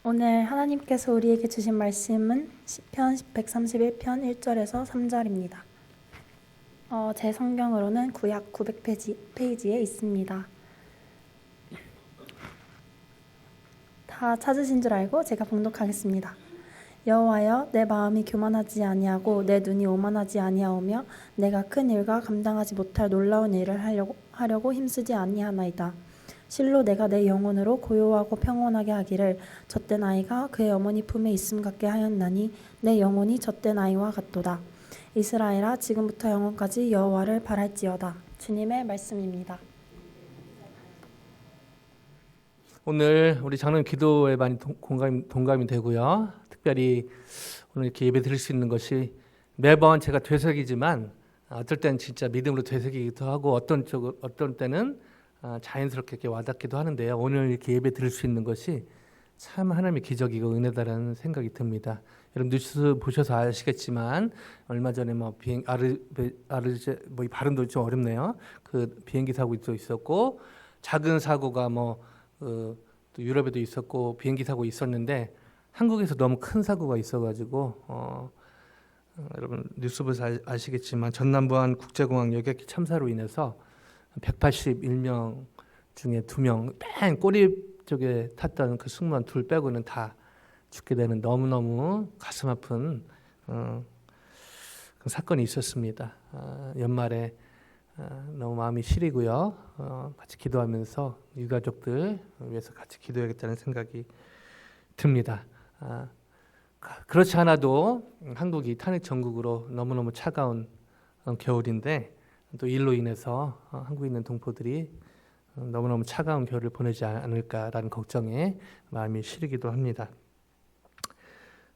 오늘 하나님께서 우리에게 주신 말씀은 시편 131편 1절에서 3절입니다. 제 성경으로는 구약 900페이지에 있습니다. 다 찾으신 줄 알고 제가 봉독하겠습니다. 여호와여, 내 마음이 교만하지 아니하고 내 눈이 오만하지 아니하오며 내가 큰 일과 감당하지 못할 놀라운 일을 하려고 힘쓰지 아니하나이다. 실로 내가 내 영혼으로 고요하고 평온하게 하기를 젖된 아이가 그의 어머니 품에 있음 같게 하였나니 내 영혼이 젖된 아이와 같도다. 이스라엘아, 지금부터 영원까지 여호와를 바랄지어다. 주님의 말씀입니다. 오늘 우리 장로님 기도에 많이 동감이 되고요. 특별히 오늘 이렇게 예배 드릴 수 있는 것이 매번 제가 되새기지만 어떨 때는 진짜 믿음으로 되새기기도 하고 어떤 때는 자연스럽게 이렇게 와닿기도 하는데요. 오늘 이렇게 예배 드릴 수 있는 것이 참 하나님의 기적이고 은혜다라는 생각이 듭니다. 여러분 뉴스 보셔서 아시겠지만 얼마 전에 비행 이 발음도 좀 어렵네요. 그 비행기 사고도 있었고 작은 사고가 또 유럽에도 있었고 비행기 사고 있었는데 한국에서 너무 큰 사고가 있어가지고 여러분 뉴스 보셔서 아시겠지만 전남부안 국제공항 여객기 참사로 인해서 181명 중에 2명 맨 꼬리 쪽에 탔던 그 승무원 둘 빼고는 다 죽게 되는 너무너무 가슴 아픈 그 사건이 있었습니다. 연말에 너무 마음이 시리고요. 같이 기도하면서 유가족들 위해서 같이 기도해야겠다는 생각이 듭니다. 그렇지 않아도 한국이 탄핵 전국으로 너무너무 차가운 겨울인데 또 일로 인해서 한국에 있는 동포들이 너무너무 차가운 겨울을 보내지 않을까라는 걱정에 마음이 시리기도 합니다.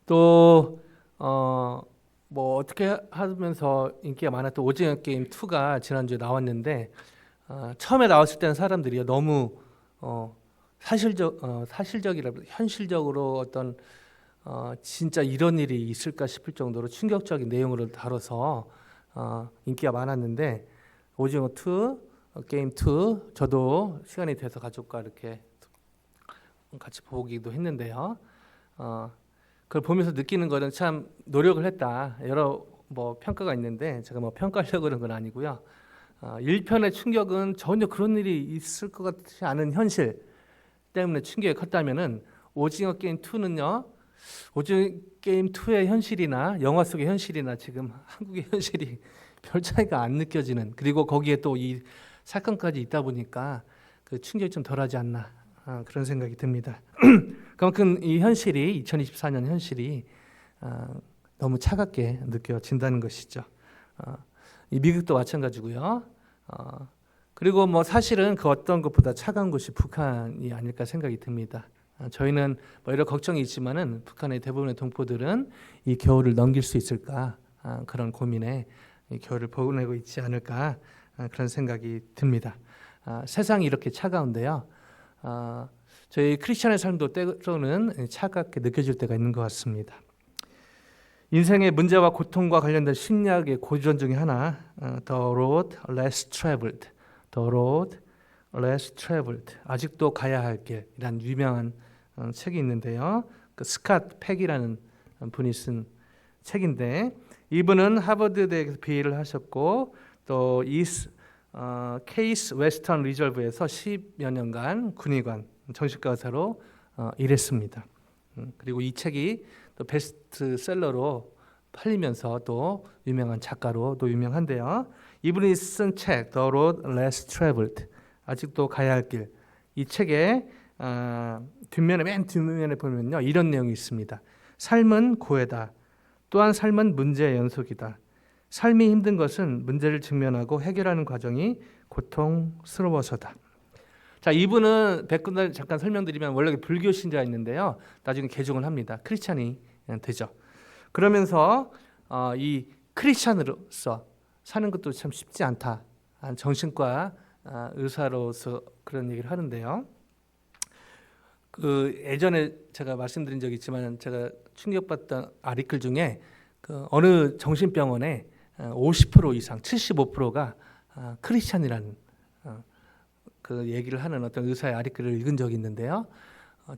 또 어떻게 하면서 인기가 많았던 오징어 게임 2가 지난주에 나왔는데 처음에 나왔을 때는 사람들이 너무 사실적이라 현실적으로 어떤 진짜 이런 일이 있을까 싶을 정도로 충격적인 내용으로 다뤄서 인기가 많았는데 오징어 2, 게임 2 저도 시간이 돼서 가족과 이렇게 같이 보기도 했는데요. 그걸 보면서 느끼는 거는 참 노력을 했다. 여러 평가가 있는데 제가 평가하려고 그런 건 아니고요. 1편의 충격은 전혀 그런 일이 있을 것 같지 않은 현실 때문에 충격이 컸다면은 오징어 게임 2는요. 오징어 게임 2의 현실이나 영화 속의 현실이나 지금 한국의 현실이 별 차이가 안 느껴지는, 그리고 거기에 또 이 사건까지 있다 보니까 그 충격이 좀 덜하지 않나 그런 생각이 듭니다. 그만큼 이 현실이 2024년 현실이 너무 차갑게 느껴진다는 것이죠. 이 미국도 마찬가지고요. 그리고 사실은 그 어떤 것보다 차가운 것이 북한이 아닐까 생각이 듭니다. 저희는 여러 걱정이 있지만은 북한의 대부분의 동포들은 이 겨울을 넘길 수 있을까 그런 고민에 이 겨울을 보내고 있지 않을까 그런 생각이 듭니다. 세상이 이렇게 차가운데요. 저희 크리스천의 삶도 때로는 차갑게 느껴질 때가 있는 것 같습니다. 인생의 문제와 고통과 관련된 신약의 고전 중에 하나, The Road Less Traveled, The Road Less Traveled, 아직도 가야 할 길이라는 유명한 책이 있는데요. 그 스캇 팩이라는 분이 쓴 책인데 이분은 하버드대에서 비의를 하셨고 또 케이스 웨스턴 리저브에서 10여 년간 군의관 정신과 의사로 일했습니다. 그리고 이 책이 또 베스트셀러로 팔리면서 또 유명한 작가로 또 유명한데요. 이분이 쓴 책 The Road Less Traveled, 아직도 가야 할 길, 이 책의 맨 뒷면에 보면요 이런 내용이 있습니다. 삶은 고해다. 또한 삶은 문제의 연속이다. 삶이 힘든 것은 문제를 직면하고 해결하는 과정이 고통스러워서다. 자, 이분은 백군들 잠깐 설명드리면 원래 불교 신자가 있는데요. 나중에 개종을 합니다. 크리스찬이 되죠. 그러면서 이 크리스찬으로서 사는 것도 참 쉽지 않다. 정신과 의사로서 그런 얘기를 하는데요. 그 예전에 제가 말씀드린 적이 있지만 제가 충격받던 아리클 중에 그 어느 정신병원에 50% 이상, 75%가 크리스찬이라는 그 얘기를 하는 어떤 의사의 아리클을 읽은 적이 있는데요.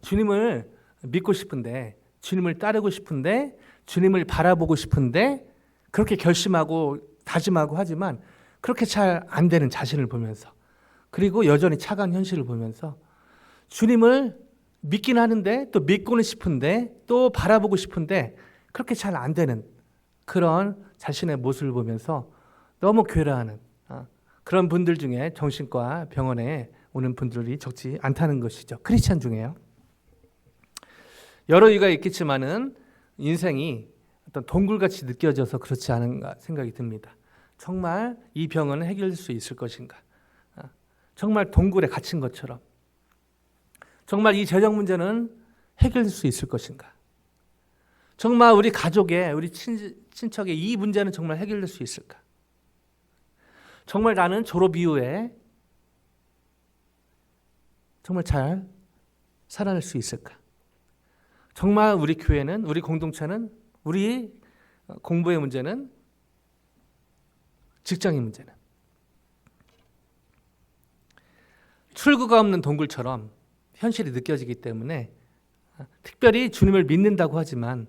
주님을 믿고 싶은데, 주님을 따르고 싶은데, 주님을 바라보고 싶은데 그렇게 결심하고 다짐하고 하지만 그렇게 잘 안 되는 자신을 보면서, 그리고 여전히 차가운 현실을 보면서 주님을 믿긴 하는데 또 믿고는 싶은데 또 바라보고 싶은데 그렇게 잘 안 되는 그런 자신의 모습을 보면서 너무 괴로워하는 그런 분들 중에 정신과 병원에 오는 분들이 적지 않다는 것이죠. 크리스찬 중에요. 여러 이유가 있겠지만은 인생이 어떤 동굴같이 느껴져서 그렇지 않은가 생각이 듭니다. 정말 이 병은 해결될 수 있을 것인가? 정말 동굴에 갇힌 것처럼 정말 이 재정 문제는 해결될 수 있을 것인가? 정말 우리 가족의, 우리 친척의 이 문제는 정말 해결될 수 있을까? 정말 나는 졸업 이후에 정말 잘 살아낼 수 있을까? 정말 우리 교회는, 우리 공동체는, 우리 공부의 문제는, 직장의 문제는 출구가 없는 동굴처럼 현실이 느껴지기 때문에 특별히 주님을 믿는다고 하지만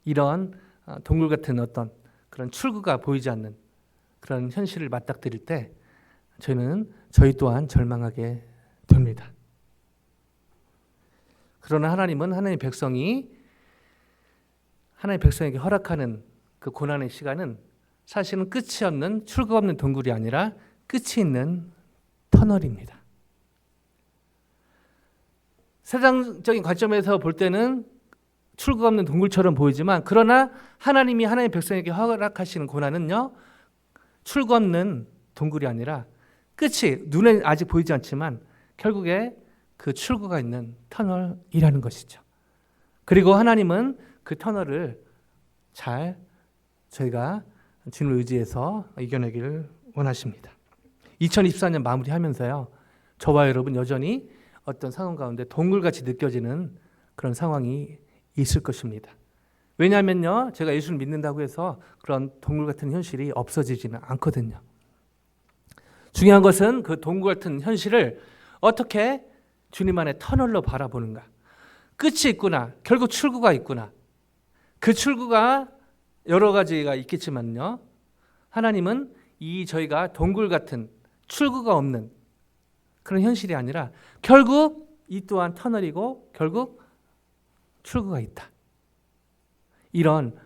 이런 동굴 같은 어떤 그런 출구가 보이지 않는 그런 현실을 맞닥뜨릴 때 저희 또한 절망하게 됩니다. 그러나 하나님은 하나님의 백성에게 허락하는 그 고난의 시간은 사실은 끝이 없는 출구 없는 동굴이 아니라 끝이 있는 터널입니다. 세상적인 관점에서 볼 때는 출구가 없는 동굴처럼 보이지만, 그러나 하나님이 하나님의 백성에게 허락하시는 고난은요, 출구 없는 동굴이 아니라 끝이 눈에 아직 보이지 않지만 결국에 그 출구가 있는 터널이라는 것이죠. 그리고 하나님은 그 터널을 잘 저희가 주님을 의지해서 이겨내기를 원하십니다. 2024년 마무리하면서요, 저와 여러분 여전히 어떤 상황 가운데 동굴같이 느껴지는 그런 상황이 있을 것입니다. 왜냐하면요, 제가 예수를 믿는다고 해서 그런 동굴 같은 현실이 없어지지는 않거든요. 중요한 것은 그 동굴 같은 현실을 어떻게 주님 안의 터널로 바라보는가. 끝이 있구나. 결국 출구가 있구나. 그 출구가 여러 가지가 있겠지만요, 하나님은 저희가 동굴 같은 출구가 없는 그런 현실이 아니라 결국 이 또한 터널이고 결국 출구가 있다. 이런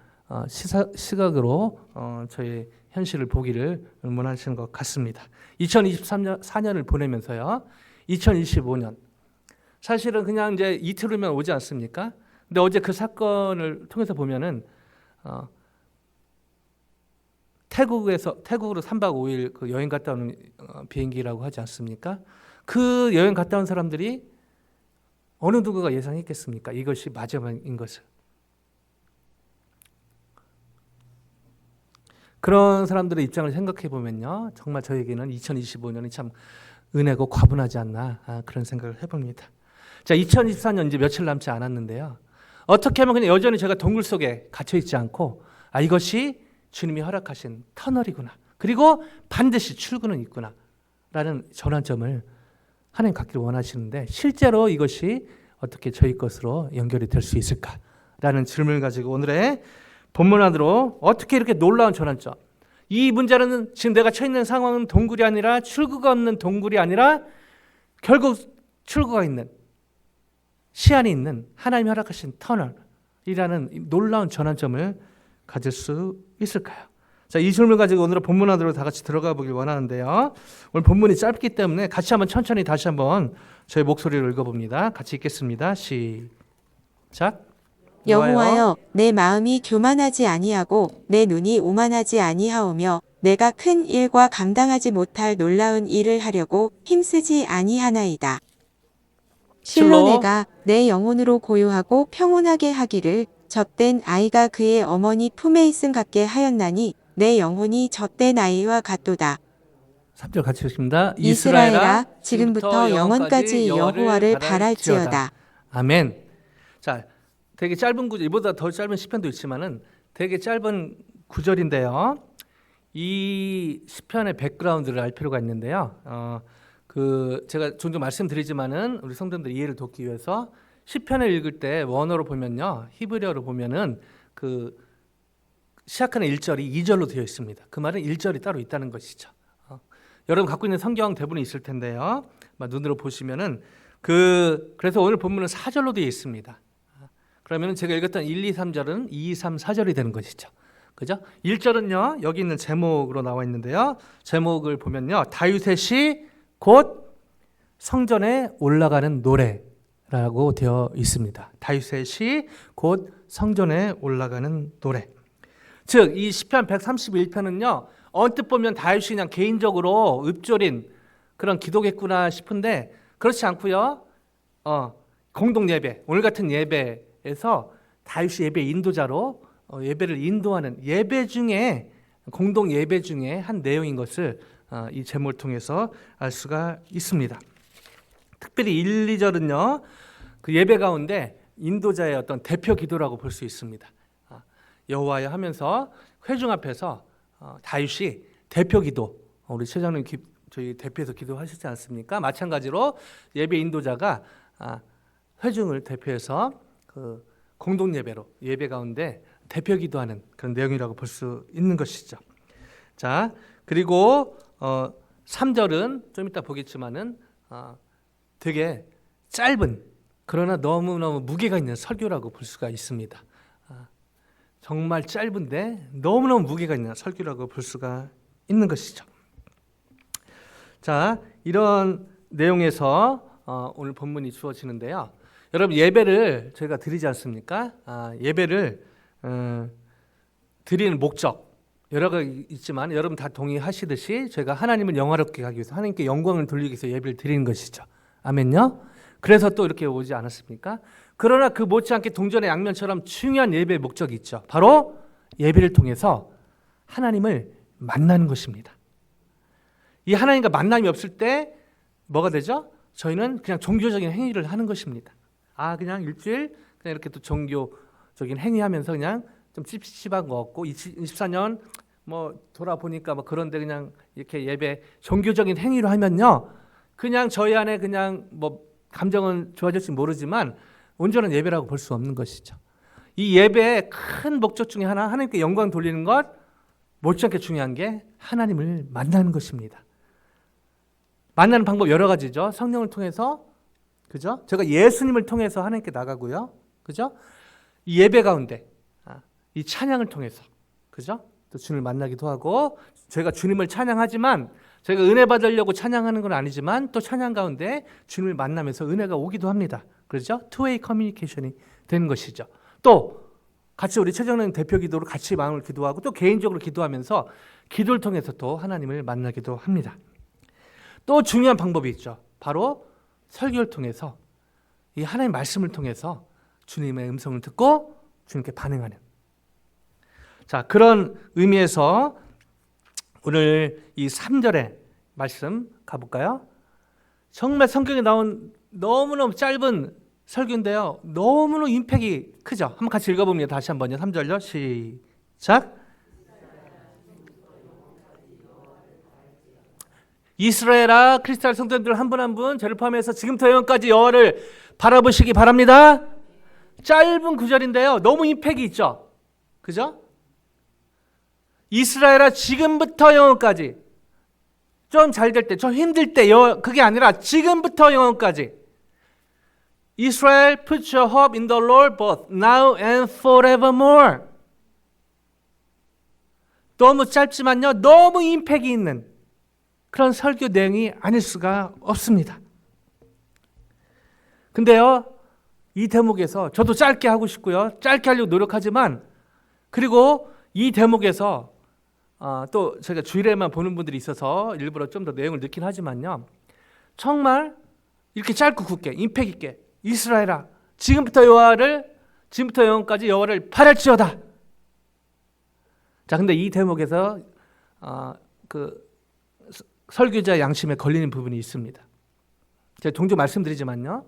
시각으로 저희 현실을 보기를 원하시는 것 같습니다. 2024년을 보내면서요, 2025년 사실은 그냥 이제 이틀 후면 오지 않습니까? 근데 어제 그 사건을 통해서 보면은 태국으로 3박 5일 그 여행 갔다 오는 비행기라고 하지 않습니까? 그 여행 갔다 온 사람들이 어느 누구가 예상했겠습니까? 이것이 마지막인 것을. 그런 사람들의 입장을 생각해 보면요, 정말 저에게는 2025년이 참 은혜고 과분하지 않나, 그런 생각을 해봅니다. 자, 2024년 이제 며칠 남지 않았는데요, 어떻게 하면 그냥 여전히 제가 동굴 속에 갇혀 있지 않고 이것이 주님이 허락하신 터널이구나, 그리고 반드시 출구는 있구나 라는 전환점을 하나님 갖기를 원하시는데, 실제로 이것이 어떻게 저희 것으로 연결이 될 수 있을까라는 질문을 가지고 오늘의 본문 안으로 어떻게 이렇게 놀라운 전환점, 이 문제는 지금 내가 처해 있는 상황은 동굴이 아니라 출구가 없는 동굴이 아니라 결국 출구가 있는, 시안이 있는 하나님이 허락하신 터널이라는 놀라운 전환점을 가질 수 있을까요? 자, 이 질문을 가지고 오늘의 본문 안으로 다 같이 들어가 보길 원하는데요, 오늘 본문이 짧기 때문에 같이 한번 천천히 다시 한번 저희 목소리로 읽어봅니다. 같이 읽겠습니다. 시작. 여호와여, 내 마음이 교만하지 아니하고 내 눈이 오만하지 아니하오며 내가 큰 일과 감당하지 못할 놀라운 일을 하려고 힘쓰지 아니하나이다. 실로 내가 내 영혼으로 고요하고 평온하게 하기를 젖된 아이가 그의 어머니 품에 있음 같게 하였나니 내 영혼이 젖된 아이와 같도다. 3절 같이 읽습니다. 이스라엘아, 지금부터 영원까지 여호와를 바랄지어다. 아멘. 자, 되게 짧은 구절, 이보다 더 짧은 시편도 있지만은 되게 짧은 구절인데요, 이 시편의 백그라운드를 알 필요가 있는데요, 제가 종종 말씀드리지만은 우리 성도들 이해를 돕기 위해서 시편을 읽을 때 원어로 보면요, 히브리어로 보면은 그 시작하는 1절이 2절로 되어 있습니다. 그 말은 1절이 따로 있다는 것이죠. 여러분 갖고 있는 성경 대부분이 있을 텐데요. 눈으로 보시면은 그래서 오늘 본문은 4절로 되어 있습니다. 그러면 제가 읽었던 1, 2, 3절은 2, 3, 4절이 되는 것이죠. 그죠? 1절은요, 여기 있는 제목으로 나와 있는데요. 제목을 보면요, 다윗의 시 곧 성전에 올라가는 노래라고 되어 있습니다. 다윗의 시 곧 성전에 올라가는 노래. 즉, 이 시편 131편은요, 언뜻 보면 다윗이 그냥 개인적으로 읊조린 그런 기도겠구나 싶은데 그렇지 않고요. 공동 예배, 오늘 같은 예배에서 다윗이 예배 인도자로 예배를 인도하는 예배 중에 공동 예배 중에 한 내용인 것을 이 제목을 통해서 알 수가 있습니다. 특별히 1, 2절은요. 그 예배 가운데 인도자의 어떤 대표 기도라고 볼 수 있습니다. 여호와여 하면서 회중 앞에서 다윗이 대표 기도, 우리 최장님 저희 대표해서 기도하시지 않습니까? 마찬가지로 예배 인도자가 회중을 대표해서 그 공동 예배로 예배 가운데 대표 기도하는 그런 내용이라고 볼 수 있는 것이죠. 자, 그리고 3절은 좀 이따 보겠지만은 되게 짧은 그러나 너무너무 무게가 있는 설교라고 볼 수가 있습니다. 정말 짧은데 너무너무 무게가 있는 설교라고 볼 수가 있는 것이죠. 자, 이런 내용에서 오늘 본문이 주어지는데요. 여러분 예배를 저희가 드리지 않습니까? 예배를 드리는 목적 여러 가지 있지만 여러분 다 동의하시듯이 저희가 하나님을 영화롭게 하기 위해서 하나님께 영광을 돌리기 위해서 예배를 드리는 것이죠. 아멘요? 그래서 또 이렇게 오지 않았습니까? 그러나 그 못지않게 동전의 양면처럼 중요한 예배의 목적이 있죠. 바로 예배를 통해서 하나님을 만나는 것입니다. 이 하나님과 만남이 없을 때 뭐가 되죠? 저희는 그냥 종교적인 행위를 하는 것입니다. 그냥 일주일 그냥 이렇게 또 종교적인 행위하면서 그냥 좀 찝찝한 거 없고 24년 뭐 돌아보니까 뭐 그런데 그냥 이렇게 예배 종교적인 행위로 하면요, 그냥 저희 안에 그냥 뭐 감정은 좋아질지 모르지만 온전한 예배라고 볼 수 없는 것이죠. 이 예배의 큰 목적 중에 하나, 하나님께 영광 돌리는 것, 못지않게 중요한 게 하나님을 만나는 것입니다. 만나는 방법 여러 가지죠. 성령을 통해서, 그죠? 제가 예수님을 통해서 하나님께 나가고요, 그죠? 이 예배 가운데 이 찬양을 통해서, 그죠? 또 주님을 만나기도 하고, 제가 주님을 찬양하지만 제가 은혜 받으려고 찬양하는 건 아니지만 또 찬양 가운데 주님을 만나면서 은혜가 오기도 합니다. 그렇죠? 투웨이 커뮤니케이션이 되는 것이죠. 또 같이 우리 최정령 대표 기도로 같이 마음을 기도하고 또 개인적으로 기도하면서 기도를 통해서 또 하나님을 만나기도 합니다. 또 중요한 방법이 있죠. 바로 설교를 통해서 이 하나님의 말씀을 통해서 주님의 음성을 듣고 주님께 반응하는, 자, 그런 의미에서 오늘 이 3절의 말씀 가볼까요? 정말 성경에 나온 너무너무 짧은 설교인데요, 너무너무 임팩이 크죠. 한번 같이 읽어봅니다. 다시 한번요. 3절요. 시작. 이스라엘아, 크리스탈 성도님들 한 분 한 분 저를 포함해서 지금부터 영원까지 여호와를 바라보시기 바랍니다. 짧은 구절인데요, 너무 임팩이 있죠. 그죠? 이스라엘아, 지금부터 영원까지, 좀 잘 될 때, 좀 힘들 때, 그게 아니라 지금부터 영원까지. Israel, put your hope in the Lord both now and forevermore. 너무 짧지만요, 너무 임팩이 있는 그런 설교 내용이 아닐 수가 없습니다. 근데요, 이 대목에서 저도 짧게 하고 싶고요, 짧게 하려고 노력하지만, 그리고 이 대목에서 또 제가 주일에만 보는 분들이 있어서 일부러 좀 더 내용을 넣긴 하지만요, 정말 이렇게 짧고 굵게 임팩 있게 이스라엘아, 지금부터 영원까지 여호와를 바랄지어다. 자, 근데 이 대목에서 그 설교자 양심에 걸리는 부분이 있습니다. 제가 종종 말씀드리지만요,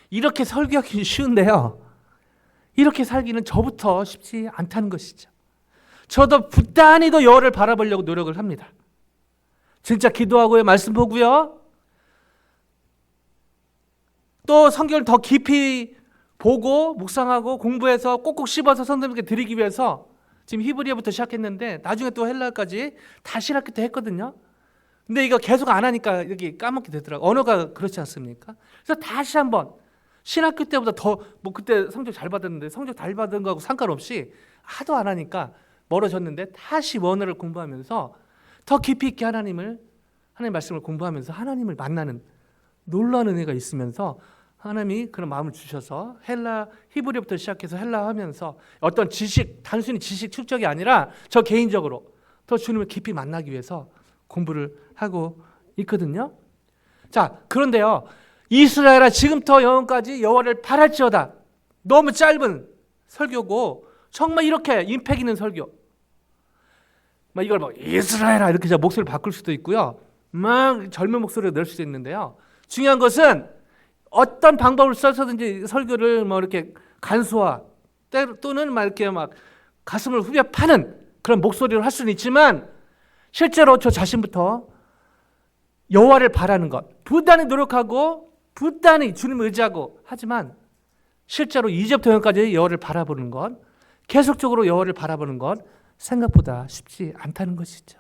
이렇게 설교하기 쉬운데요, 이렇게 살기는 저부터 쉽지 않다는 것이죠. 저도 부단히도 여호와를 바라보려고 노력을 합니다. 진짜 기도하고요, 말씀 보고요, 또 성경을 더 깊이 보고 묵상하고 공부해서 꼭꼭 씹어서 성도님께 드리기 위해서 지금 히브리어부터 시작했는데 나중에 또 헬라어까지 다 신학기 때 했거든요. 근데 이거 계속 안 하니까 여기 까먹게 되더라고요. 언어가 그렇지 않습니까? 그래서 다시 한번 신학교 때보다 더 뭐 그때 성적 잘 받았는데 성적 잘 받은 거하고 상관없이 하도 안 하니까 멀어졌는데 다시 원어를 공부하면서 더 깊이 있게 하나님 말씀을 공부하면서 하나님을 만나는 놀라운 은혜가 있으면서 하나님이 그런 마음을 주셔서 히브리어부터 시작해서 헬라 하면서 어떤 단순히 지식 축적이 아니라 저 개인적으로 더 주님을 깊이 만나기 위해서 공부를 하고 있거든요. 자, 그런데요. 이스라엘아 지금부터 영원까지 여호와를 바랄지어다. 너무 짧은 설교고 정말 이렇게 임팩 있는 설교. 막 이걸 막 이스라엘아 이렇게 제가 목소리를 바꿀 수도 있고요. 막 젊은 목소리로 낼 수도 있는데요. 중요한 것은 어떤 방법을 써서든지 설교를 뭐 이렇게 간소화 또는 막 이렇게 막 가슴을 후벼 파는 그런 목소리로 할 수는 있지만 실제로 저 자신부터 여호와를 바라는 것, 부단히 노력하고 부단히 주님을 의지하고 하지만 실제로 이제부터 영까지 여호와를 바라보는 것, 계속적으로 여호와를 바라보는 것 생각보다 쉽지 않다는 것이죠.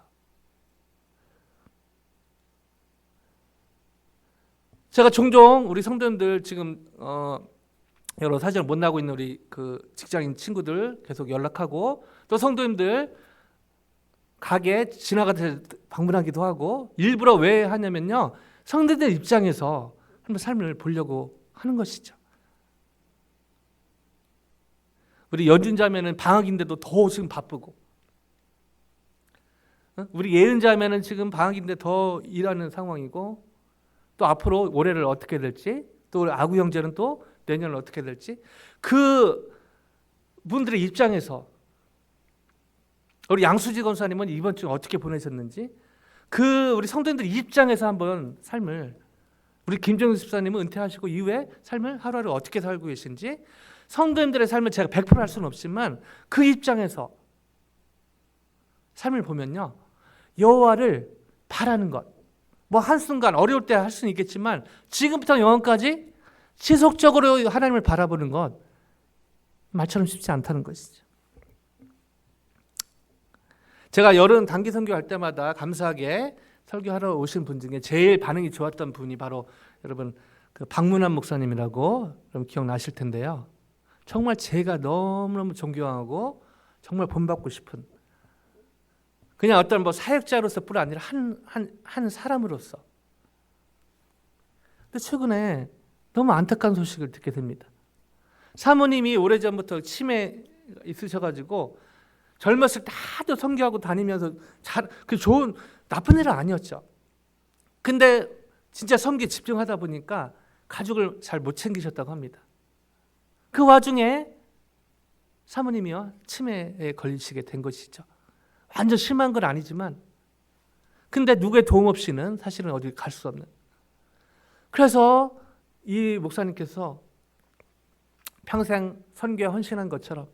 제가 종종 우리 성도님들 지금 여러 사정을 못 나고 있는 우리 그 직장인 친구들 계속 연락하고 또 성도님들 가게 지나가다 방문하기도 하고 일부러 왜 하냐면요. 성도들 입장에서 한번 삶을 보려고 하는 것이죠. 우리 연준자매는 방학인데도 더 지금 바쁘고 우리 예은자매는 지금 방학인데 더 일하는 상황이고 또 앞으로 올해를 어떻게 될지 또 우리 아구 형제는 또 내년을 어떻게 될지 그 분들의 입장에서 우리 양수지 권사님은 이번 주 어떻게 보내셨는지 그 우리 성도님들 입장에서 한번 삶을 우리 김정수 집사님은 은퇴하시고 이후에 삶을 하루하루 어떻게 살고 계신지 성도님들의 삶을 제가 100%할 수는 없지만 그 입장에서 삶을 보면요 여호와를 바라는 것 뭐 한순간 어려울 때 할 수는 있겠지만 지금부터 영원까지 지속적으로 하나님을 바라보는 것 말처럼 쉽지 않다는 것이죠. 제가 여름 단기 선교할 때마다 감사하게 설교하러 오신 분 중에 제일 반응이 좋았던 분이 바로 여러분 그 박문환 목사님이라고 여러분 기억나실 텐데요. 정말 제가 너무너무 존경하고 정말 본받고 싶은 그냥 어떤 뭐 사역자로서 뿐 아니라 한 사람으로서. 근데 최근에 너무 안타까운 소식을 듣게 됩니다. 사모님이 오래전부터 치매 있으셔가지고 젊었을 때 하도 선교하고 다니면서 그 좋은 나쁜 일은 아니었죠. 근데 진짜 선교에 집중하다 보니까 가족을 잘 못 챙기셨다고 합니다. 그 와중에 사모님이요 치매에 걸리시게 된 것이죠. 완전 심한 건 아니지만 근데 누구의 도움 없이는 사실은 어디 갈 수 없는. 그래서 이 목사님께서 평생 선교에 헌신한 것처럼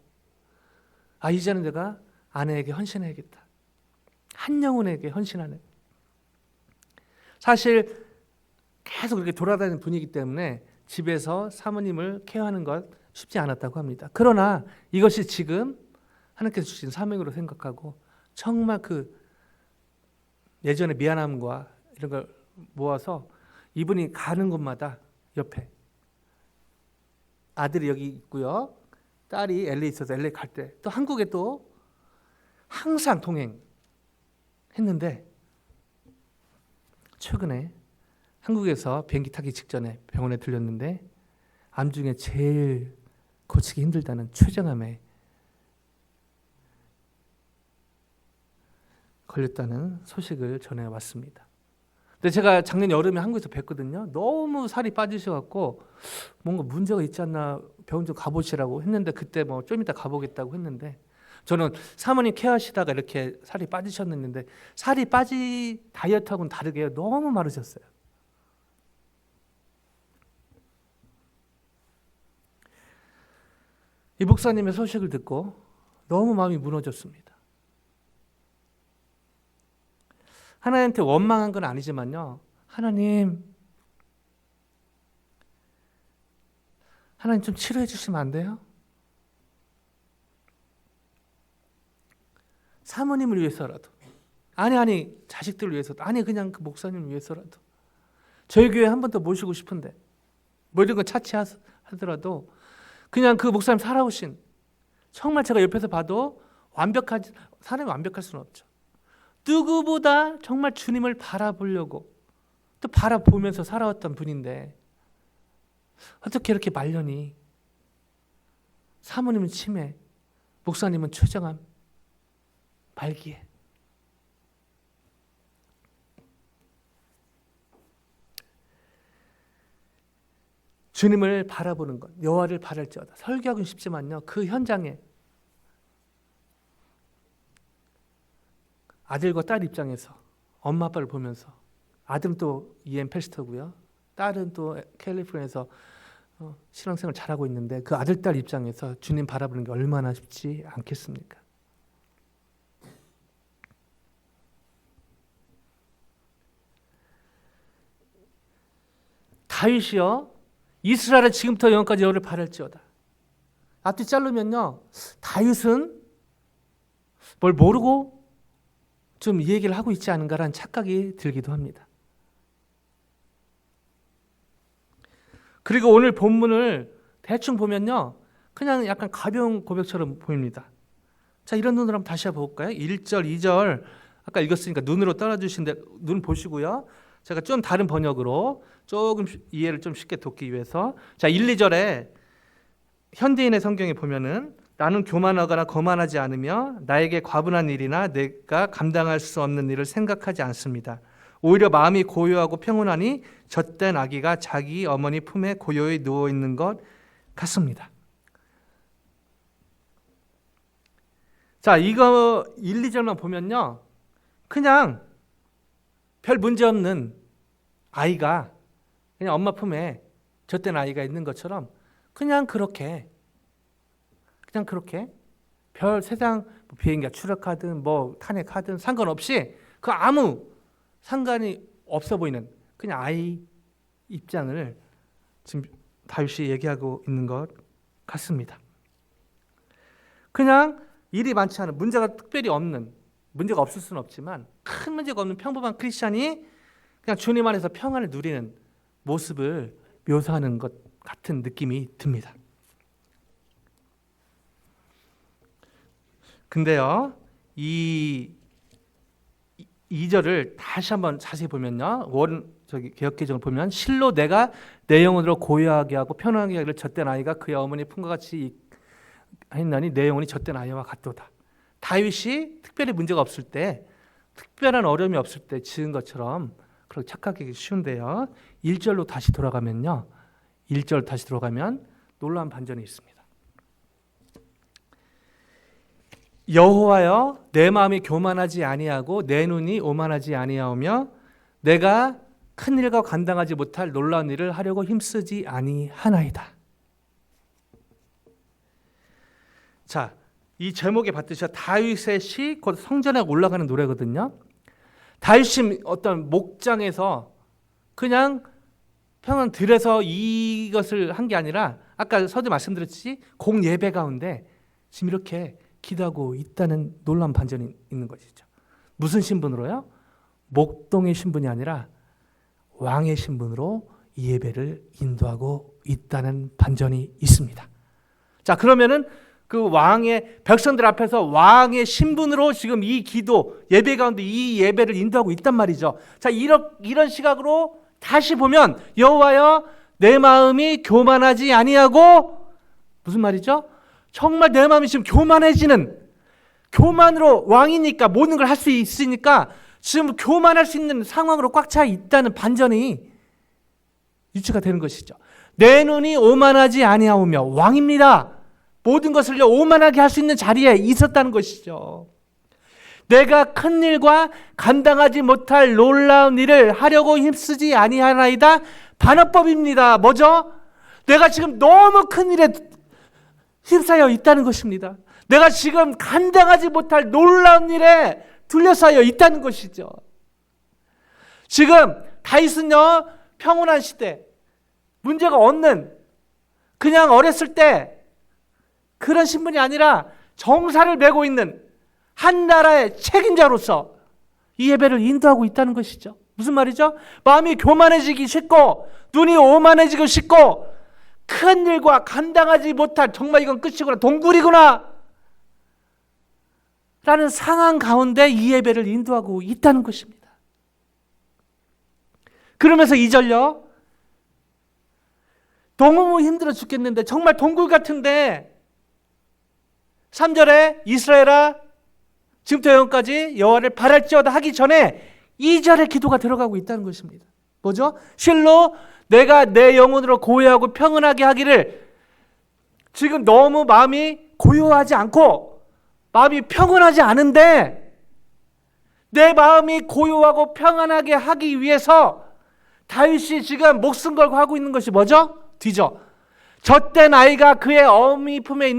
이제는 내가 아내에게 헌신해야겠다. 한 영혼에게 헌신하는. 사실 계속 그렇게 돌아다니는 분이기 때문에 집에서 사모님을 케어하는 것 쉽지 않았다고 합니다. 그러나 이것이 지금 하나님께서 주신 사명으로 생각하고 정말 그 예전의 미안함과 이런 걸 모아서 이분이 가는 곳마다 옆에 아들이 여기 있고요. 딸이 LA 있어서 LA 갈 때 또 한국에 또 항상 동행했는데 최근에 한국에서 비행기 타기 직전에 병원에 들렸는데 암 중에 제일 고치기 힘들다는 췌장암에 걸렸다는 소식을 전해왔습니다. 근데 제가 작년 여름에 한국에서 뵀거든요. 너무 살이 빠지셔갖고 뭔가 문제가 있지 않나 병원 좀 가보시라고 했는데 그때 뭐 좀 이따 가보겠다고 했는데 저는 사모님 케어하시다가 이렇게 살이 빠지셨는데 살이 다이어트하고는 다르게 너무 마르셨어요. 이 목사님의 소식을 듣고 너무 마음이 무너졌습니다. 하나님한테 원망한 건 아니지만요. 하나님 하나님 좀 치료해 주시면 안 돼요? 사모님을 위해서라도, 아니 자식들을 위해서도, 아니 그냥 그 목사님을 위해서라도, 저희 교회 한 번 더 모시고 싶은데 뭐 이런 거 차치하더라도 그냥 그 목사님 살아오신, 정말 제가 옆에서 봐도 사람이 완벽할 수는 없죠. 누구보다 정말 주님을 바라보려고 또 바라보면서 살아왔던 분인데 어떻게 이렇게 말년이, 사모님은 치매, 목사님은 췌장암, 말기에. 주님을 바라보는 것, 여호와를 바랄지어다. 설교하기는 쉽지만요, 그 현장에 아들과 딸 입장에서 엄마 아빠를 보면서, 아들은 또 EM 패스터고요, 딸은 또 캘리포니아에서 신앙생활 잘하고 있는데 그 아들 딸 입장에서 주님 바라보는 게 얼마나 쉽지 않겠습니까? 다윗이요, 이스라엘은 지금부터 영원까지 여호와를 바랄지어다. 앞뒤 자르면요, 다윗은 뭘 모르고 좀 이 얘기를 하고 있지 않은가라는 착각이 들기도 합니다. 그리고 오늘 본문을 대충 보면요, 그냥 약간 가벼운 고백처럼 보입니다. 자, 이런 눈으로 한번 다시 한번 볼까요? 1절, 2절 아까 읽었으니까 눈으로 따라주시는데 눈 보시고요, 제가 좀 다른 번역으로 조금 이해를 좀 쉽게 돕기 위해서, 자, 1, 2절에 현대인의 성경에 보면은 나는 교만하거나 거만하지 않으며 나에게 과분한 일이나 내가 감당할 수 없는 일을 생각하지 않습니다. 오히려 마음이 고요하고 평온하니 젖된 아기가 자기 어머니 품에 고요히 누워있는 것 같습니다. 자, 이거 1, 2절만 보면요, 그냥 별 문제 없는 아이가 그냥 엄마 품에 젖된 아이가 있는 것처럼 그냥 그렇게 별 세상 비행기가 추락하든 뭐 탄핵하든 상관없이 그 아무 상관이 없어 보이는 그냥 아이 입장을 지금 다윗이 얘기하고 있는 것 같습니다. 그냥 일이 많지 않은, 문제가 특별히 없는, 문제가 없을 수는 없지만 큰 문제가 없는 평범한 크리스찬이 그냥 주님 안에서 평안을 누리는 모습을 묘사하는 것 같은 느낌이 듭니다. 근데요, 이 2절을 다시 한번 자세히 보면요, 개역개정을 보면 실로 내가 내 영혼으로 고요하게 하고 편안하게 하기를 젖된 아이가 그의 어머니 품과 같이 했나니 내 영혼이 젖된 아이와 같도다. 다윗이 특별히 문제가 없을 때, 특별한 어려움이 없을 때 지은 것처럼 그렇게 착각하기 쉬운데요, 1절로 다시 돌아가면요, 1절 다시 들어가면 놀라운 반전이 있습니다. 여호와여, 내 마음이 교만하지 아니하고 내 눈이 오만하지 아니하오며 내가 큰 일과 감당하지 못할 놀라운 일을 하려고 힘쓰지 아니하나이다. 자, 이 제목에 봤듯이 다윗의 시, 곧 성전에 올라가는 노래거든요. 다윗이 어떤 목장에서 그냥 평안 들에서 이것을 한 게 아니라 아까 서두 말씀드렸듯이 공예배 가운데 지금 이렇게 기도하고 있다는 놀라운 반전이 있는 것이죠. 무슨 신분으로요? 목동의 신분이 아니라 왕의 신분으로 이 예배를 인도하고 있다는 반전이 있습니다. 자, 그러면은 그 왕의, 백성들 앞에서 왕의 신분으로 지금 이 기도, 예배 가운데 이 예배를 인도하고 있단 말이죠. 자, 이런 시각으로 다시 보면 여호와여, 내 마음이 교만하지 아니하고, 무슨 말이죠? 정말 내 마음이 지금 교만해지는, 교만으로 왕이니까 모든 걸 할 수 있으니까 지금 교만할 수 있는 상황으로 꽉 차 있다는 반전이 유추가 되는 것이죠. 내 눈이 오만하지 아니하오며, 왕입니다. 모든 것을 오만하게 할 수 있는 자리에 있었다는 것이죠. 내가 큰 일과 감당하지 못할 놀라운 일을 하려고 힘쓰지 아니하나이다. 반어법입니다. 뭐죠? 내가 지금 너무 큰 일에 휩싸여 있다는 것입니다. 내가 지금 감당하지 못할 놀라운 일에 둘러싸여 있다는 것이죠. 지금 다윗은요, 평온한 시대, 문제가 없는 그냥 어렸을 때 그런 신분이 아니라 정사를 메고 있는 한 나라의 책임자로서 이 예배를 인도하고 있다는 것이죠. 무슨 말이죠? 마음이 교만해지기 싫고 눈이 오만해지기 싫고 큰 일과 감당하지 못할, 정말 이건 끝이구나, 동굴이구나 라는 상황 가운데 이 예배를 인도하고 있다는 것입니다. 그러면서 2절요. 너무 힘들어 죽겠는데, 정말 동굴 같은데 3절에 이스라엘아 지금부터 영원까지 여호와를 바랄지어다 하기 전에 2절의 기도가 들어가고 있다는 것입니다. 뭐죠? 실로 내가 내 영혼으로 고요하고 평안하게 하기를. 지금 너무 마음이 고요하지 않고 마음이 평안하지 않은데 내 마음이 고요하고 평안하게 하기 위해서 다윗이 지금 목숨 걸고 하고 있는 것이 뭐죠? 뒤져. 젖된 아이가 그의 어미 품에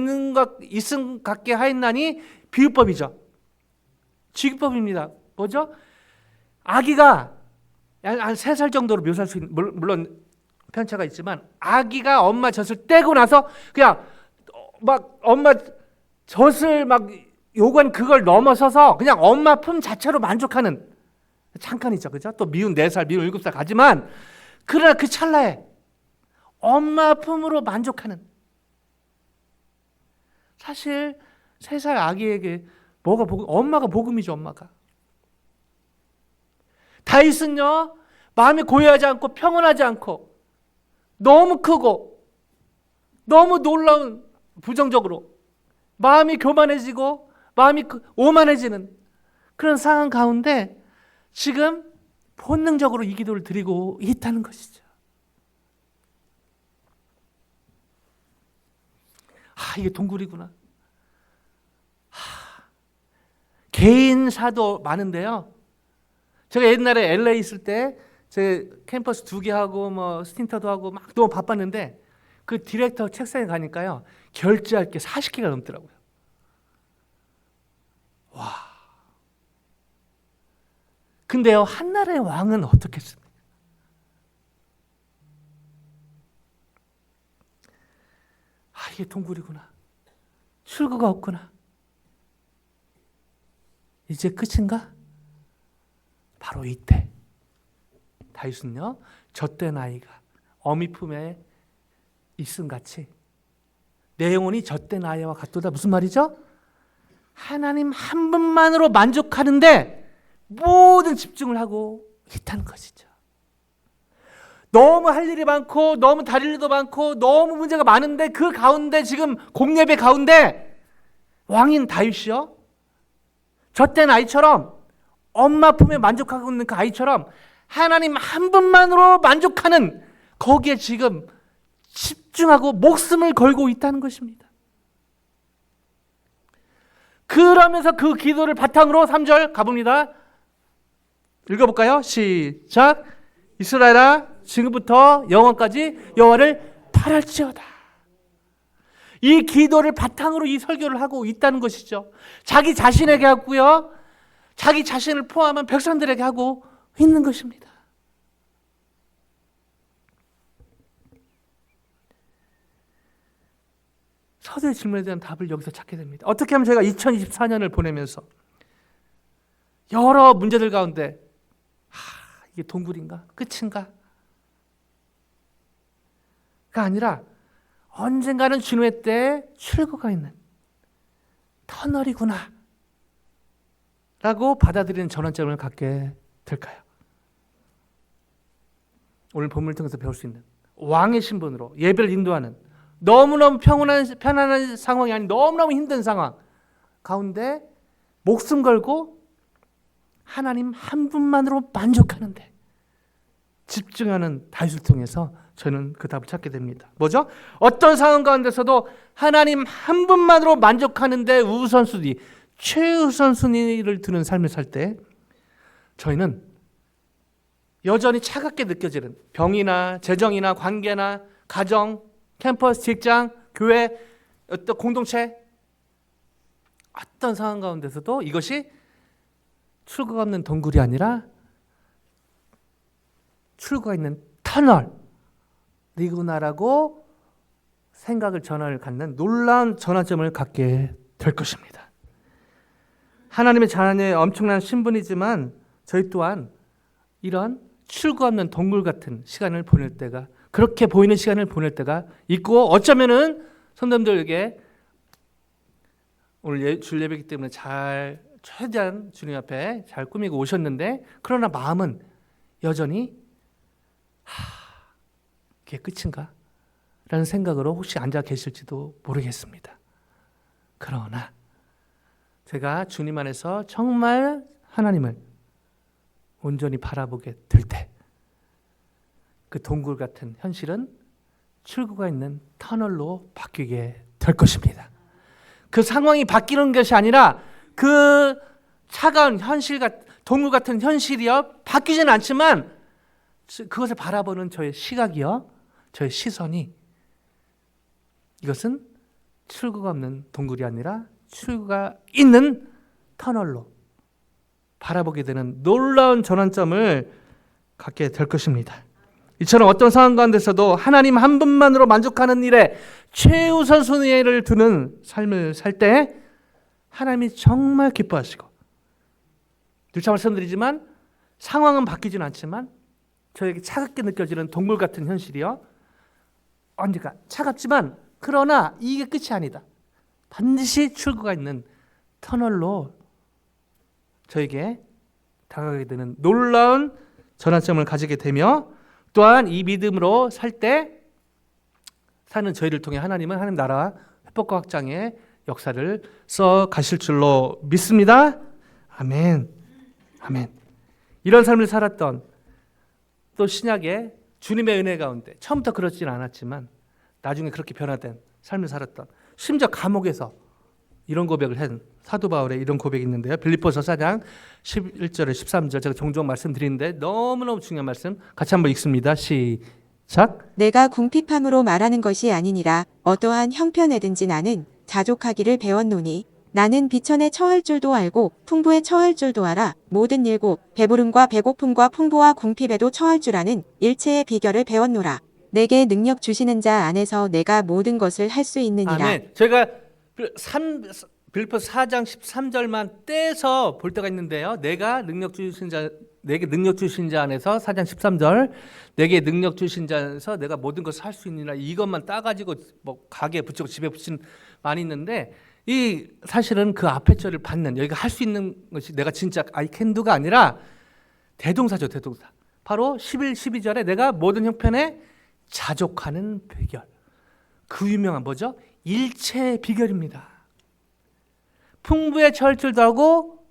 있음 같게 하였나니 비유법이죠. 지기법입니다. 뭐죠? 아기가 한 3살 정도로 묘사할 수 있는, 물론 편차가 있지만 아기가 엄마 젖을 떼고 나서 그냥 막 엄마 젖을 막 요구한 그걸 넘어서서 그냥 엄마 품 자체로 만족하는, 잠깐이죠. 그죠? 또 미운 4살, 미운 7살 가지만 그러나 그 찰나에 엄마 품으로 만족하는, 사실 3살 아기에게 뭐가 복음? 엄마가 복음이죠. 엄마가. 다윗은요, 마음이 고요하지 않고 평온하지 않고 너무 크고 너무 놀라운, 부정적으로 마음이 교만해지고 마음이 오만해지는 그런 상황 가운데 지금 본능적으로 이 기도를 드리고 있다는 것이죠. 이게 동굴이구나. 개인 사도 많은데요. 제가 옛날에 LA 있을 때 제 캠퍼스 2개 하고 뭐 스틴터도 하고 막 너무 바빴는데 그 디렉터 책상에 가니까요, 결제할 게 40개가 넘더라고요. 와. 근데요, 한 나라의 왕은 어떻겠습니까? 이게 동굴이구나. 출구가 없구나. 이제 끝인가? 바로 이때 다윗은요, 젖된 아이가 어미 품에 있음 같이 내 영혼이 젖된 아이와 같도다. 무슨 말이죠? 하나님 한 분만으로 만족하는데 모든 집중을 하고 있다는 것이죠. 너무 할 일이 많고 너무 다릴 일도 많고 너무 문제가 많은데 그 가운데 지금 공예배 가운데 왕인 다윗이요, 젖된 아이처럼 엄마 품에 만족하고 있는 그 아이처럼 하나님 한 분만으로 만족하는, 거기에 지금 집중하고 목숨을 걸고 있다는 것입니다. 그러면서 그 기도를 바탕으로 3절 가봅니다. 읽어볼까요? 시작. 이스라엘아 지금부터 영원까지 여호와를 바랄지어다. 이 기도를 바탕으로 이 설교를 하고 있다는 것이죠. 자기 자신에게 하고요, 자기 자신을 포함한 백성들에게 하고 있는 것입니다. 서두의 질문에 대한 답을 여기서 찾게 됩니다. 어떻게 하면 제가 2024년을 보내면서 여러 문제들 가운데 이게 동굴인가? 끝인가? 가 아니라 언젠가는 주님의 때에 출구가 있는 터널이구나 라고 받아들이는 전환점을 갖게 될까요? 오늘 본문을 통해서 배울 수 있는 왕의 신분으로 예배를 인도하는, 너무너무 편안한 상황이 아닌 너무너무 힘든 상황 가운데 목숨 걸고 하나님 한 분만으로 만족하는데 집중하는 다윗을 통해서 저는 그 답을 찾게 됩니다. 뭐죠? 어떤 상황 가운데서도 하나님 한 분만으로 만족하는데 우선순위, 최우선순위를 두는 삶을 살 때 저희는 여전히 차갑게 느껴지는 병이나 재정이나 관계나 가정, 캠퍼스, 직장, 교회, 어떤 공동체, 어떤 상황 가운데서도 이것이 출구가 없는 동굴이 아니라 출구가 있는 터널이구나라고 생각을 전환을 갖는 놀라운 전환점을 갖게 될 것입니다. 하나님의 자녀의 엄청난 신분이지만 저희 또한 이런 출구 없는 동굴 같은 시간을 보낼 때가, 그렇게 보이는 시간을 보낼 때가 있고, 어쩌면은 성도님들에게 오늘 줄 예배이기 때문에 최대한 주님 앞에 잘 꾸미고 오셨는데, 그러나 마음은 여전히 그게 끝인가? 라는 생각으로 혹시 앉아 계실지도 모르겠습니다. 그러나 제가 주님 안에서 정말 하나님을 온전히 바라보게 될 때, 그 동굴 같은 현실은 출구가 있는 터널로 바뀌게 될 것입니다. 그 상황이 바뀌는 것이 아니라 그 차가운 현실, 동굴 같은 현실이요, 바뀌지는 않지만 그것을 바라보는 저의 시각이요, 저의 시선이, 이것은 출구가 없는 동굴이 아니라 출구가 있는 터널로 바라보게 되는 놀라운 전환점을 갖게 될 것입니다. 이처럼 어떤 상황 가운데서도 하나님 한 분만으로 만족하는 일에 최우선 순위를 두는 삶을 살 때 하나님이 정말 기뻐하시고, 누차 말씀드리지만 상황은 바뀌지는 않지만 저에게 차갑게 느껴지는 동굴 같은 현실이요, 언제가 차갑지만 그러나 이게 끝이 아니다. 반드시 출구가 있는 터널로 저에게 다가가게 되는 놀라운 전환점을 가지게 되며, 또한 이 믿음으로 살 때 사는 저희를 통해 하나님은 하나님 나라 회복과 확장의 역사를 써 가실 줄로 믿습니다. 아멘. 아멘. 이런 삶을 살았던, 또 신약의 주님의 은혜 가운데 처음부터 그렇지는 않았지만 나중에 그렇게 변화된 삶을 살았던, 심지어 감옥에서 이런 고백을 한 사도 바울의 이런 고백이 있는데요. 빌립보서 4장 11절에 13절, 제가 종종 말씀드리는데 너무너무 중요한 말씀, 같이 한번 읽습니다. 시작. 내가 궁핍함으로 말하는 것이 아니니라. 어떠한 형편에든지 나는 자족하기를 배웠노니 나는 비천에 처할 줄도 알고 풍부에 처할 줄도 알아. 모든 일고 배부름과 배고픔과 풍부와 궁핍에도 처할 줄 아는 일체의 비결을 배웠노라. 내게 능력 주시는 자 안에서 내가 모든 것을 할 수 있느니라. 아멘. 제가 빌립보서 4장 13절만 떼서 볼 때가 있는데요. 내게 능력 주신 자 안에서 4장 13절, 내게 능력 주신 자 안에서 내가 모든 것을 할 수 있느니라, 이것만 따가지고 뭐 가게에 붙이고 집에 붙인 많이 있는데, 이 사실은 그 앞에 절을 받는, 여기가 할 수 있는 것이 내가 진짜 I can do가 아니라 대동사죠. 대동사. 바로 11, 12절에 내가 모든 형편에 자족하는 비결, 그 유명한 뭐죠? 일체의 비결입니다. 풍부에 처할 줄도 알고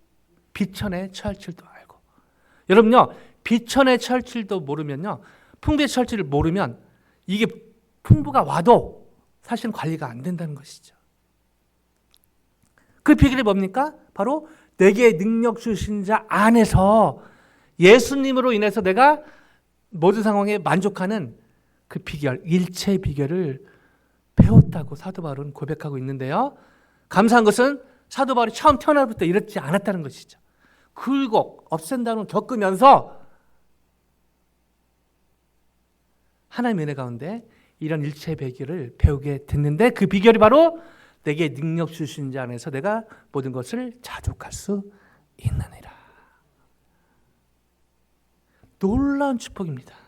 비천에 처할 줄도 알고. 여러분요, 비천에 처할 줄도 모르면요, 풍부에 처할 줄을 모르면 이게 풍부가 와도 사실은 관리가 안 된다는 것이죠. 그 비결이 뭡니까? 바로 내게 능력 주신 자 안에서 예수님으로 인해서 내가 모든 상황에 만족하는 그 비결, 일체의 비결을 배웠다고 사도 바울은 고백하고 있는데요. 감사한 것은 사도 바울이 처음 태어나부터 이렇지 않았다는 것이죠. 굴곡, 업센다운을 겪으면서 하나님의 은혜 가운데 이런 일체의 비결을 배우게 됐는데, 그 비결이 바로 내게 능력 주신 자 안에서 내가 모든 것을 자족할 수 있느니라. 놀라운 축복입니다.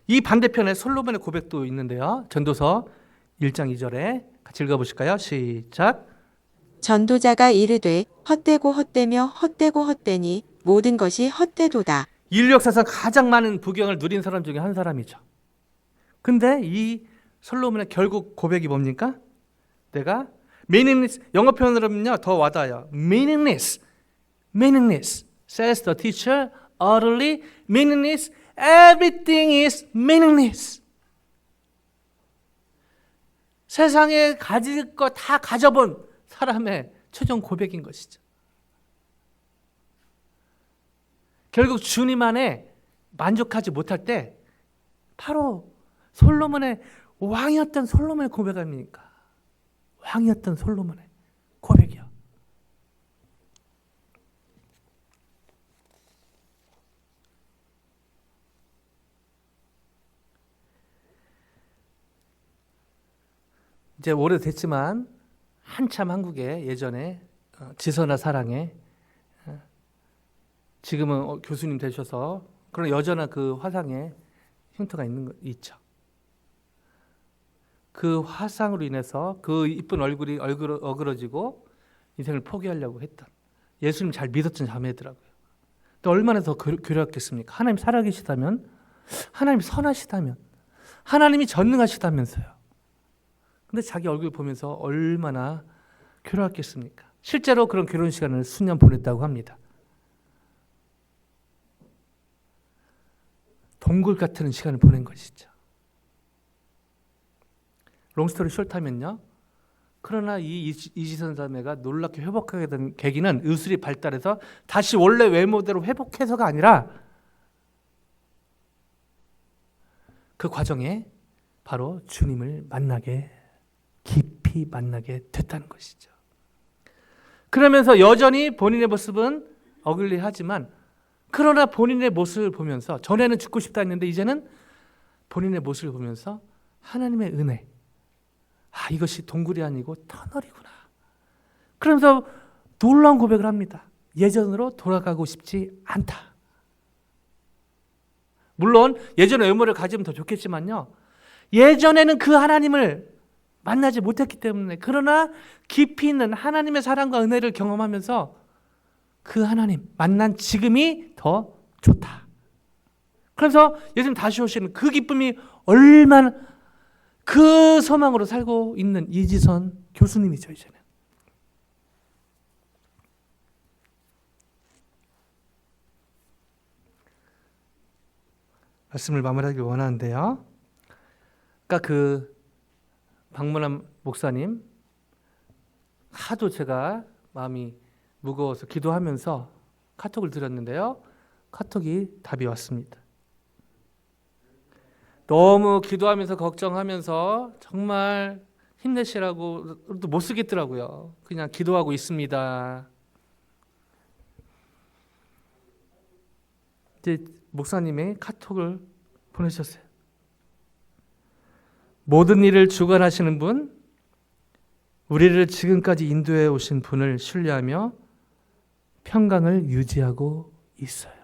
이 반대편에 솔로몬의 고백도 있는데요. 전도서 1장 2절에 같이 읽어보실까요? 시작. 전도자가 이르되 헛되고 헛되며 헛되고 헛되니 모든 것이 헛되도다. 인류 역사상 가장 많은 부경을 누린 사람 중에 한 사람이죠. 근데 이 솔로몬의 결국 고백이 뭡니까? 내가 meaningless, 영어 표현으로는요 더 와닿아요. meaningless, meaningless, says the teacher, utterly meaningless, everything is meaningless. 세상에 가질 것 다 가져본 사람의 최종 고백인 것이죠. 결국 주님 안에 만족하지 못할 때 바로 솔로몬의 왕이었던 솔로몬의 고백 아닙니까? 왕이었던 솔로몬의 고백이요. 이제 오래됐지만 한참 한국에 예전에 지선아 사랑에 지금은 교수님 되셔서 그런 여전한 그 화상에 흉터가 있는 거 있죠. 그 화상으로 인해서 그 이쁜 얼굴이 어그러지고 인생을 포기하려고 했던 예수님 잘 믿었던 자매더라고요. 또 얼마나 더 괴로웠겠습니까? 하나님 살아계시다면, 하나님 선하시다면, 하나님이 전능하시다면서요. 근데 자기 얼굴 보면서 얼마나 괴로웠겠습니까? 실제로 그런 괴로운 시간을 수년 보냈다고 합니다. 동굴 같은 시간을 보낸 것이죠. 롱스토리 숏하면요. 그러나 이 이지선 자매가 놀랍게 회복하게 된 계기는 의술이 발달해서 다시 원래 외모대로 회복해서가 아니라 그 과정에 바로 주님을 깊이 만나게 됐다는 것이죠. 그러면서 여전히 본인의 모습은 어글리하지만 그러나 본인의 모습을 보면서 전에는 죽고 싶다 했는데 이제는 본인의 모습을 보면서 하나님의 은혜, 이것이 동굴이 아니고 터널이구나. 그러면서 놀라운 고백을 합니다. 예전으로 돌아가고 싶지 않다. 물론 예전의 외모를 가지면 더 좋겠지만요. 예전에는 그 하나님을 만나지 못했기 때문에 그러나 깊이 있는 하나님의 사랑과 은혜를 경험하면서 그 하나님 만난 지금이 더 좋다. 그래서 예수님 다시 오시는 그 기쁨이 얼마나 그 소망으로 살고 있는 이지선 교수님이죠. 이제는 말씀을 마무리하기 원하는데요. 아까 그 박문환 목사님 하도 제가 마음이 무거워서 기도하면서 카톡을 드렸는데요. 카톡이 답이 왔습니다. 너무 기도하면서 걱정하면서 정말 힘내시라고 또 못 쓰겠더라고요. 그냥 기도하고 있습니다. 이제 목사님의 카톡을 보내셨어요. 모든 일을 주관하시는 분, 우리를 지금까지 인도해 오신 분을 신뢰하며 평강을 유지하고 있어요.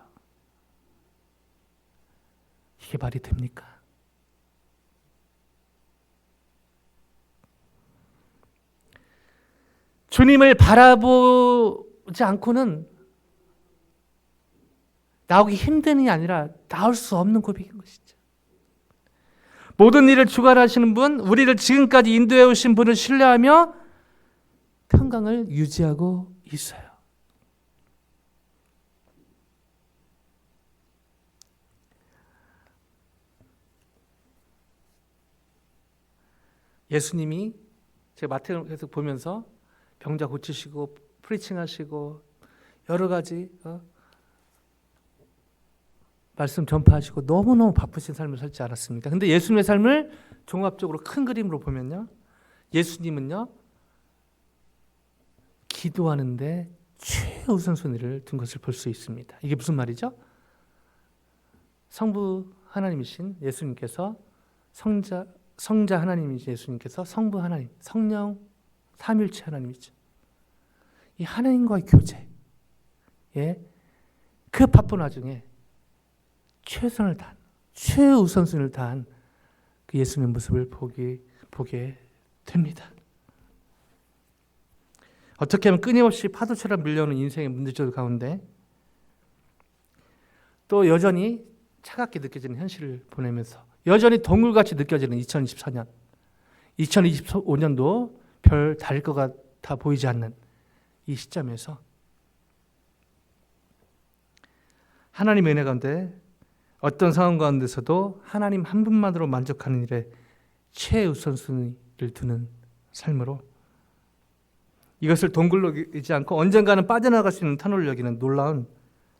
이게 말이 됩니까? 주님을 바라보지 않고는 나오기 힘든이 아니라 나올 수 없는 고백인 것이죠. 모든 일을 주관하시는 분, 우리를 지금까지 인도해 오신 분을 신뢰하며 평강을 유지하고 있어요. 예수님이 제가 마태복음에서 보면서 병자 고치시고 프리칭하시고 여러 가지 말씀 전파하시고 너무너무 바쁘신 삶을 살지 않았습니까? 근데 예수님의 삶을 종합적으로 큰 그림으로 보면요. 예수님은요. 기도하는데 최우선순위를 둔 것을 볼 수 있습니다. 이게 무슨 말이죠? 성부 하나님이신 예수님께서 성자 하나님이신 예수님께서 성부 하나님, 성령 삼일체 하나님이죠. 이 하나님과의 교제, 그 바쁜 와중에 최선을 다한, 최우선순위를 다한 그 예수님의 모습을 보게 됩니다. 어떻게 하면 끊임없이 파도처럼 밀려오는 인생의 문제점 가운데 또 여전히 차갑게 느껴지는 현실을 보내면서 여전히 동굴같이 느껴지는 2024년, 2025년도 별 다를 것 같아 보이지 않는 이 시점에서 하나님의 은혜 가운데 어떤 상황 가운데서도 하나님 한 분만으로 만족하는 일에 최우선순위를 두는 삶으로 이것을 동굴로 여기지 않고 언젠가는 빠져나갈 수 있는 터널을 여기는 놀라운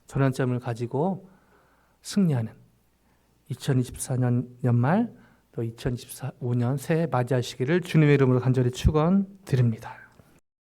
전환점을 가지고 승리하는 2024년 연말 또 2025년 새해 맞이하시기를 주님의 이름으로 간절히 축원드립니다.